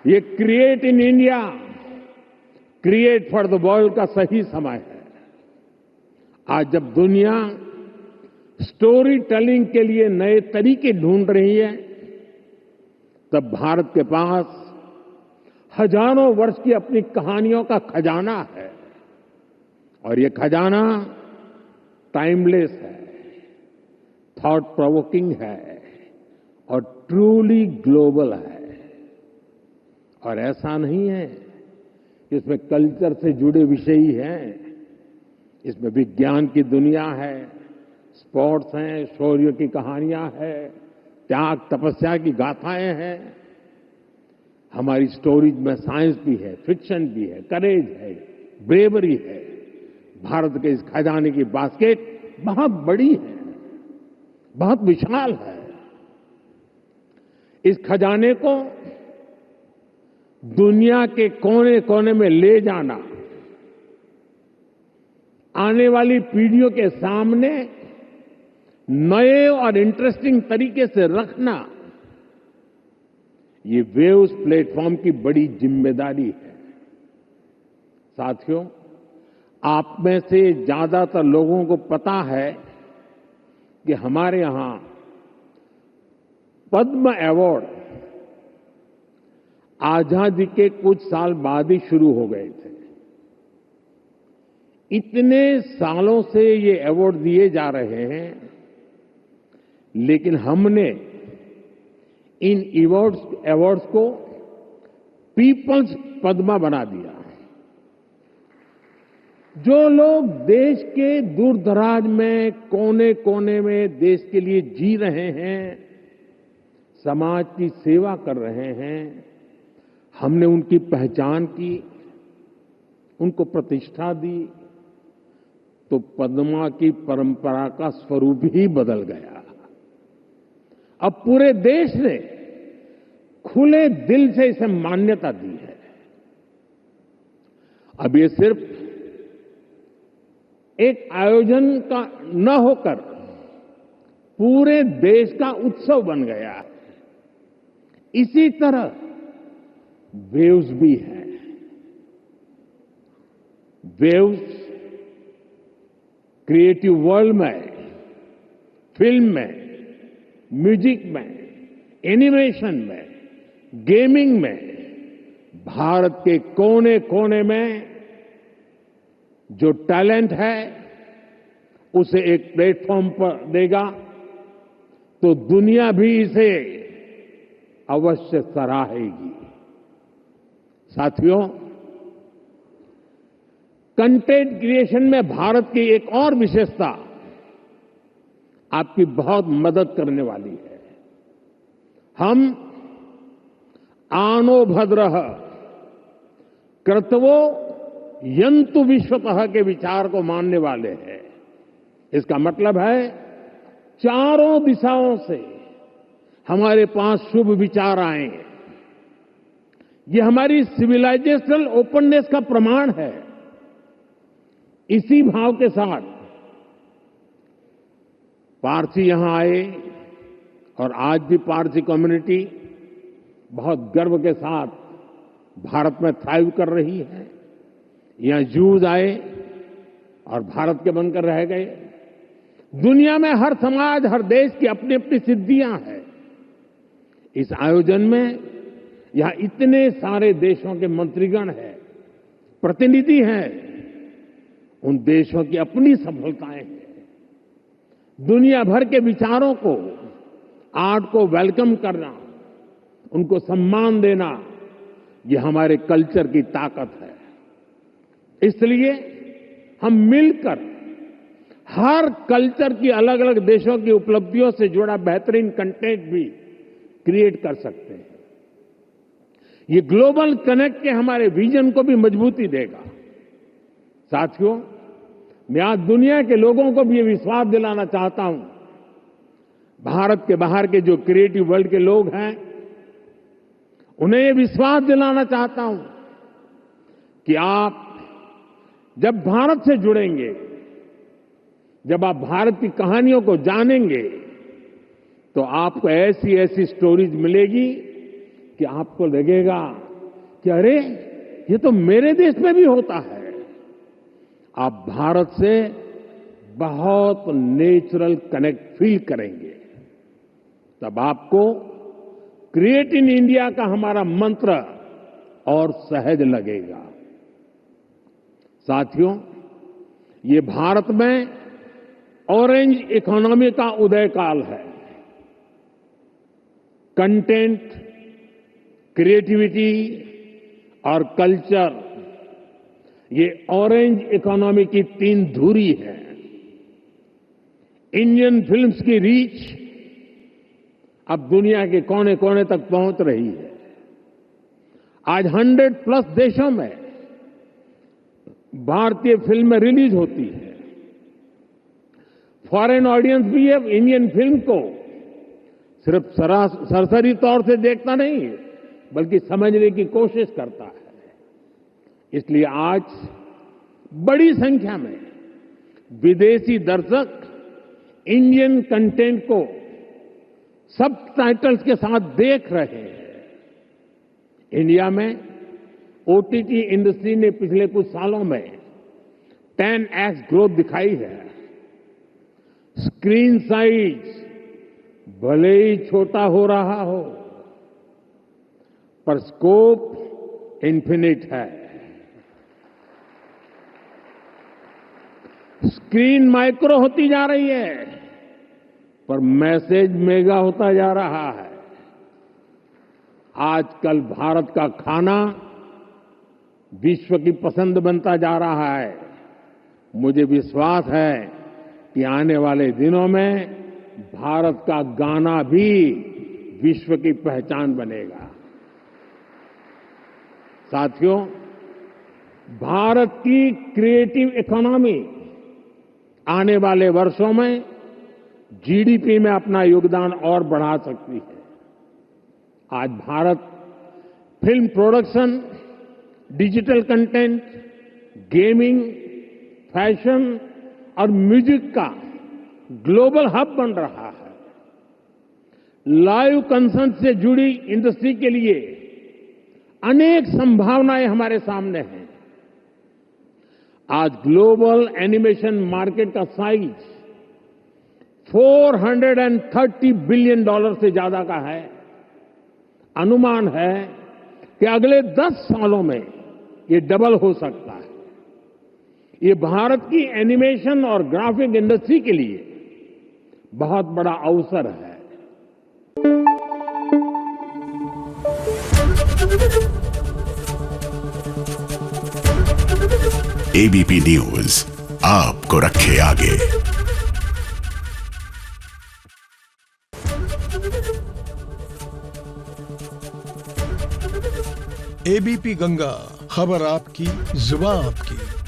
ये create in India, create for the world का सही समय है। आज जब दुनिया स्टोरी टेलिंग के लिए नए तरीके ढूंढ रही है, तब भारत के पास हजारों वर्ष की अपनी कहानियों का खजाना है। और ये खजाना टाइमलेस है, थॉट प्रोवोकिंग है और ट्रूली ग्लोबल है। और ऐसा नहीं है कि इसमें कल्चर से जुड़े विषय ही हैं, इसमें विज्ञान की दुनिया है, स्पोर्ट्स हैं, शौर्य की कहानियां हैं, त्याग तपस्या की गाथाएं हैं। हमारी स्टोरीज में साइंस भी है, फिक्शन भी है, करेज है, ब्रेवरी है। भारत के इस खजाने की बास्केट बहुत बड़ी है, बहुत विशाल है। इस खजाने को दुनिया के कोने कोने में ले जाना, आने वाली पीढ़ियों के सामने नए और इंटरेस्टिंग तरीके से रखना, ये वेव्स प्लेटफॉर्म की बड़ी जिम्मेदारी है। साथियों, आप में से ज्यादातर लोगों को पता है कि हमारे यहां पद्म अवार्ड आजादी के कुछ साल बाद ही शुरू हो गए थे। इतने सालों से ये अवार्ड दिए जा रहे हैं, लेकिन हमने इन अवार्ड्स को पीपल्स पद्मा बना दिया। जो लोग देश के दूर दराज में, कोने कोने में देश के लिए जी रहे हैं, समाज की सेवा कर रहे हैं, हमने उनकी पहचान की, उनको प्रतिष्ठा दी, तो पद्मा की परंपरा का स्वरूप ही बदल गया। अब पूरे देश ने खुले दिल से इसे मान्यता दी है। अब ये सिर्फ एक आयोजन का न होकर पूरे देश का उत्सव बन गया है। इसी तरह वेव्स भी है। वेव्स क्रिएटिव वर्ल्ड में, फिल्म में, म्यूजिक में, एनिमेशन में, गेमिंग में, भारत के कोने कोने में जो टैलेंट है उसे एक प्लेटफॉर्म पर देगा, तो दुनिया भी इसे अवश्य सराहेगी। साथियों, कंटेंट क्रिएशन में भारत की एक और विशेषता आपकी बहुत मदद करने वाली है। हम आनो भद्रः कर्तवो यंतु विश्वतः के विचार को मानने वाले हैं। इसका मतलब है चारों दिशाओं से हमारे पास शुभ विचार आए। ये हमारी सिविलाइजेशनल ओपननेस का प्रमाण है। इसी भाव के साथ पारसी यहां आए और आज भी पारसी कम्युनिटी बहुत गर्व के साथ भारत में थ्राइव कर रही है। यहां जूज आए और भारत के बनकर रह गए। दुनिया में हर समाज, हर देश की अपनी अपनी सिद्धियां हैं। इस आयोजन में यहां इतने सारे देशों के मंत्रीगण हैं, प्रतिनिधि हैं। उन देशों की अपनी सफलताएं हैं। दुनिया भर के विचारों को, आर्ट को वेलकम करना, उनको सम्मान देना, ये हमारे कल्चर की ताकत है। इसलिए हम मिलकर हर कल्चर की, अलग अलग देशों की उपलब्धियों से जुड़ा बेहतरीन कंटेंट भी क्रिएट कर सकते हैं। ये ग्लोबल कनेक्ट के हमारे विजन को भी मजबूती देगा। साथियों, मैं आज दुनिया के लोगों को भी ये विश्वास दिलाना चाहता हूं, भारत के बाहर के जो क्रिएटिव वर्ल्ड के लोग हैं, उन्हें ये विश्वास दिलाना चाहता हूं कि आप जब भारत से जुड़ेंगे, जब आप भारत की कहानियों को जानेंगे, तो आपको ऐसी ऐसी स्टोरीज मिलेगी कि आपको लगेगा कि अरे ये तो मेरे देश में भी होता है। आप भारत से बहुत नेचुरल कनेक्ट फील करेंगे, तब आपको क्रिएट इन इंडिया का हमारा मंत्र और सहज लगेगा। साथियों, ये भारत में ऑरेंज इकोनॉमी का उदय काल है। कंटेंट, क्रिएटिविटी और कल्चर, ये ऑरेंज इकोनॉमी की तीन धुरी है। इंडियन फिल्म्स की रीच अब दुनिया के कोने कोने तक पहुंच रही है। आज 100+ देशों में भारतीय फिल्में रिलीज होती है। फॉरेन ऑडियंस भी अब इंडियन फिल्म को सिर्फ सरसरी तौर से देखता नहीं, बल्कि समझने की कोशिश करता है। इसलिए आज बड़ी संख्या में विदेशी दर्शक इंडियन कंटेंट को सबटाइटल्स के साथ देख रहे हैं। इंडिया में ओटीटी इंडस्ट्री ने पिछले कुछ सालों में 10x ग्रोथ दिखाई है। स्क्रीन साइज भले ही छोटा हो रहा हो, पर स्कोप इन्फिनिट है। स्क्रीन माइक्रो होती जा रही है, पर मैसेज मेगा होता जा रहा है। आजकल भारत का खाना विश्व की पसंद बनता जा रहा है। मुझे विश्वास है कि आने वाले दिनों में भारत का गाना भी विश्व की पहचान बनेगा। साथियों, भारत की क्रिएटिव इकोनॉमी आने वाले वर्षों में जीडीपी में अपना योगदान और बढ़ा सकती है। आज Bharat film production, digital content, gaming, fashion और म्यूजिक का ग्लोबल हब बन रहा है। लाइव कंसर्ट से जुड़ी इंडस्ट्री के लिए अनेक संभावनाएं हमारे सामने हैं। आज ग्लोबल एनिमेशन मार्केट का साइज $430 बिलियन से ज्यादा का है। अनुमान है कि अगले 10 सालों में ये डबल हो सकता है। ये भारत की एनिमेशन और ग्राफिक इंडस्ट्री के लिए बहुत बड़ा अवसर है। एबीपी न्यूज आपको रखे आगे। एबीपी गंगा, खबर आपकी, जुबान आपकी।